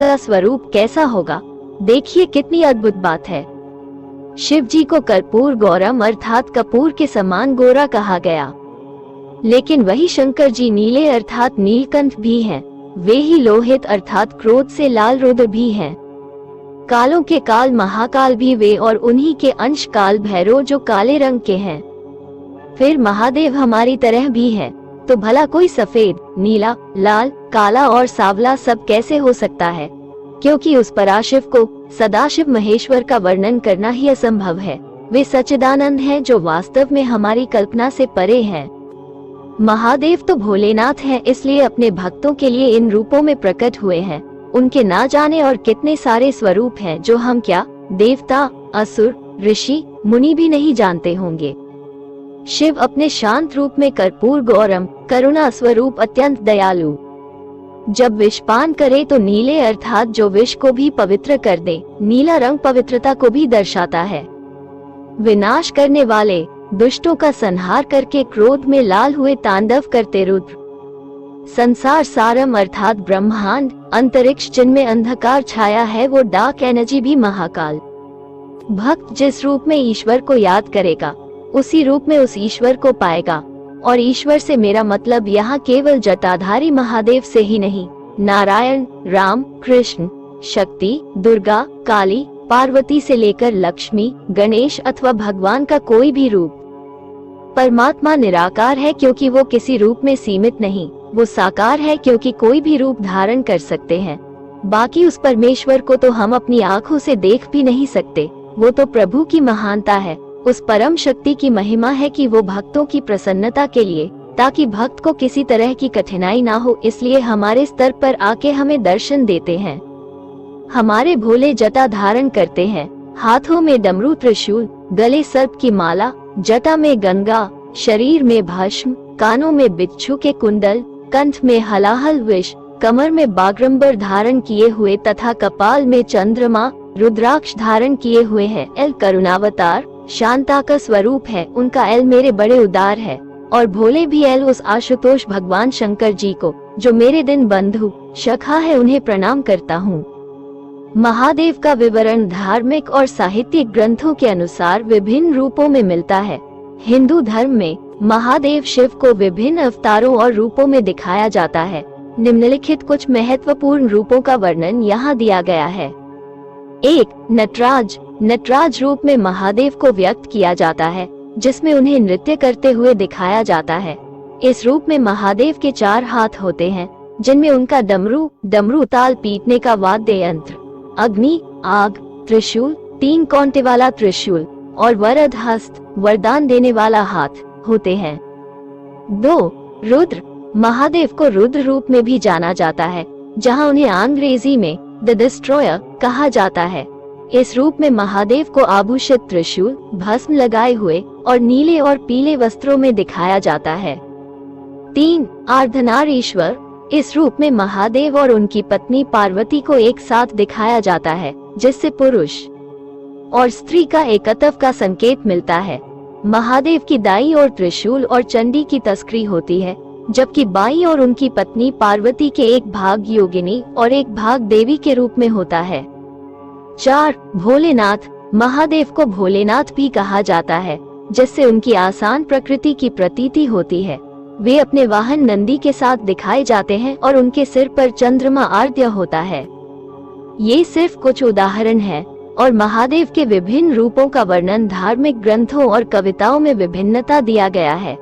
का स्वरूप कैसा होगा। देखिए कितनी अद्भुत बात है। शिव जी को कर्पूर गौरम अर्थात कपूर के समान गोरा कहा गया, लेकिन वही शंकर जी नीले अर्थात नीलकंठ भी हैं। वे ही लोहित अर्थात क्रोध से लाल रुद्र भी हैं। कालों के काल महाकाल भी वे और उन्हीं के अंश काल भैरव जो काले रंग के हैं। फिर महादेव हमारी तरह भी है, तो भला कोई सफेद, नीला, लाल, काला और सांवला सब कैसे हो सकता है, क्योंकि उस पराशिव को सदाशिव महेश्वर का वर्णन करना ही असंभव है। वे सच्चिदानंद हैं जो वास्तव में हमारी कल्पना से परे हैं। महादेव तो भोलेनाथ हैं, इसलिए अपने भक्तों के लिए इन रूपों में प्रकट हुए हैं। उनके ना जाने और कितने सारे स्वरूप हैं जो हम क्या देवता, असुर, ऋषि, मुनि भी नहीं जानते होंगे। शिव अपने शांत रूप में कर्पूर गौरम करुणा स्वरूप अत्यंत दयालु। जब विषपान करे तो नीले अर्थात जो विष को भी पवित्र कर दे। नीला रंग पवित्रता को भी दर्शाता है। विनाश करने वाले, दुष्टों का संहार करके क्रोध में लाल हुए तांडव करते रुद्र। संसार सारम अर्थात ब्रह्मांड, अंतरिक्ष जिनमें अंधकार छाया है वो डार्क एनर्जी भी महाकाल। भक्त जिस रूप में ईश्वर को याद करेगा उसी रूप में उस ईश्वर को पाएगा। और ईश्वर से मेरा मतलब यहाँ केवल जटाधारी महादेव से ही नहीं, नारायण, राम, कृष्ण, शक्ति, दुर्गा, काली, पार्वती से लेकर लक्ष्मी, गणेश अथवा भगवान का कोई भी रूप। परमात्मा निराकार है क्योंकि वो किसी रूप में सीमित नहीं, वो साकार है क्योंकि कोई भी रूप धारण कर सकते हैं। बाकी उस परमेश्वर को तो हम अपनी आँखों से देख भी नहीं सकते। वो तो प्रभु की महानता है, उस परम शक्ति की महिमा है कि वो भक्तों की प्रसन्नता के लिए, ताकि भक्त को किसी तरह की कठिनाई ना हो, इसलिए हमारे स्तर पर आके हमें दर्शन देते हैं। हमारे भोले जटा धारण करते हैं, हाथों में डमरू त्रिशूल, गले सर्प की माला, जटा में गंगा, शरीर में भस्म, कानों में बिच्छू के कुंडल, कंठ में हलाहल विष, कमर में बागरंबर धारण किए हुए तथा कपाल में चंद्रमा, रुद्राक्ष धारण किए हुए हैं। एल करुणावतार शांता का स्वरूप है, उनका एल मेरे बड़े उदार है। और भोले भी एल उस आशुतोष भगवान शंकर जी को जो मेरे दिन बंधु सखा है, उन्हें प्रणाम करता हूँ। महादेव का विवरण धार्मिक और साहित्यिक ग्रंथों के अनुसार विभिन्न रूपों में मिलता है। हिंदू धर्म में महादेव शिव को विभिन्न अवतारों और रूपों में दिखाया जाता है। निम्नलिखित कुछ महत्वपूर्ण रूपों का वर्णन यहाँ दिया गया है। 1. नटराज। नटराज रूप में महादेव को व्यक्त किया जाता है, जिसमें उन्हें नृत्य करते हुए दिखाया जाता है। इस रूप में महादेव के 4 हाथ होते हैं, जिनमें उनका डमरू ताल पीटने का वाद्य यंत्र, अग्नि, आग, त्रिशूल, 3 कांटे वाला त्रिशूल और वरद हस्त वरदान देने वाला हाथ होते हैं। 2. रुद्र। महादेव को रुद्र रूप में भी जाना जाता है, जहां उन्हें अंग्रेजी में द डिस्ट्रॉयर कहा जाता है। इस रूप में महादेव को आभूषित त्रिशूल, भस्म लगाए हुए और नीले और पीले वस्त्रों में दिखाया जाता है। 3. अर्धनारीश्वर। इस रूप में महादेव और उनकी पत्नी पार्वती को एक साथ दिखाया जाता है, जिससे पुरुष और स्त्री का एकत्व का संकेत मिलता है। महादेव की दाई और त्रिशूल और चंडी की तस्करी होती है, जबकि बाई और उनकी पत्नी पार्वती के एक भाग योगिनी और एक भाग देवी के रूप में होता है। 4. भोलेनाथ। महादेव को भोलेनाथ भी कहा जाता है, जिससे उनकी आसान प्रकृति की प्रतीति होती है। वे अपने वाहन नंदी के साथ दिखाए जाते हैं और उनके सिर पर चंद्रमा आर्द्य होता है। ये सिर्फ कुछ उदाहरण हैं, और महादेव के विभिन्न रूपों का वर्णन धार्मिक ग्रंथों और कविताओं में विभिन्नता दिया गया है।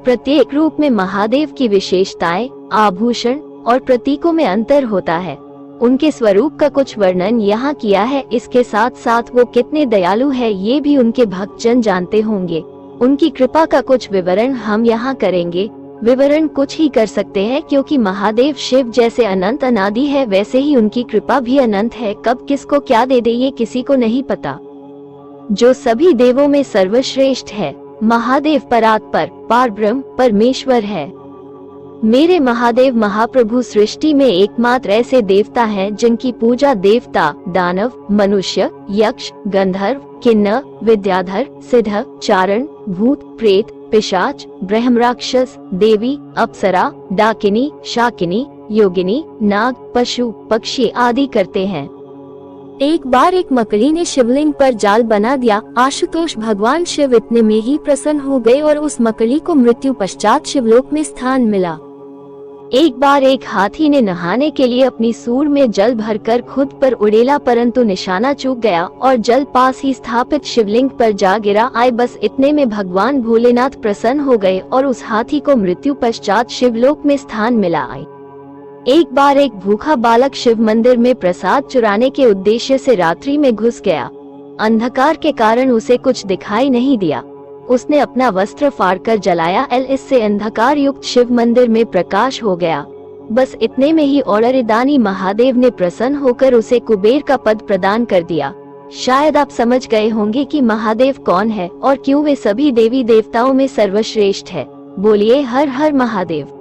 प्रत्येक रूप में महादेव की विशेषताएं, आभूषण और प्रतीकों में अंतर होता है। उनके स्वरूप का कुछ वर्णन यहाँ किया है। इसके साथ साथ वो कितने दयालु है ये भी उनके भक्तजन जानते होंगे। उनकी कृपा का कुछ विवरण हम यहाँ करेंगे। विवरण कुछ ही कर सकते हैं, क्योंकि महादेव शिव जैसे अनंत अनादि है, वैसे ही उनकी कृपा भी अनंत है। कब किसको क्या दे दे ये किसी को नहीं पता। जो सभी देवों में सर्वश्रेष्ठ है, महादेव परात्पर पारब्रह्म परमेश्वर है। मेरे महादेव महाप्रभु सृष्टि में एकमात्र ऐसे देवता हैं जिनकी पूजा देवता, दानव, मनुष्य, यक्ष, गंधर्व, किन्नर, विद्याधर, सिद्ध, चारण, भूत, प्रेत, पिशाच, ब्रह्मराक्षस, देवी, अप्सरा, डाकिनी, शाकिनी, योगिनी, नाग, पशु, पक्षी आदि करते हैं। एक बार एक मकड़ी ने शिवलिंग पर जाल बना दिया। आशुतोष भगवान शिव इतने में ही प्रसन्न हो गए और उस मकड़ी को मृत्यु पश्चात शिवलोक में स्थान मिला। एक बार एक हाथी ने नहाने के लिए अपनी सूंड में जल भरकर खुद पर उड़ेला, परंतु निशाना चूक गया और जल पास ही स्थापित शिवलिंग पर जा गिरा। बस इतने में भगवान भोलेनाथ प्रसन्न हो गए और उस हाथी को मृत्यु पश्चात शिवलोक में स्थान मिला। एक बार एक भूखा बालक शिव मंदिर में प्रसाद चुराने के उद्देश्य से रात्रि में घुस गया। अंधकार के कारण उसे कुछ दिखाई नहीं दिया। उसने अपना वस्त्र फाड़कर जलाया। इससे अंधकार युक्त शिव मंदिर में प्रकाश हो गया। बस इतने में ही औड़रिदानी महादेव ने प्रसन्न होकर उसे कुबेर का पद प्रदान कर दिया। शायद आप समझ गए होंगे कि महादेव कौन है और क्यों वे सभी देवी देवताओं में सर्वश्रेष्ठ है। बोलिए हर हर महादेव।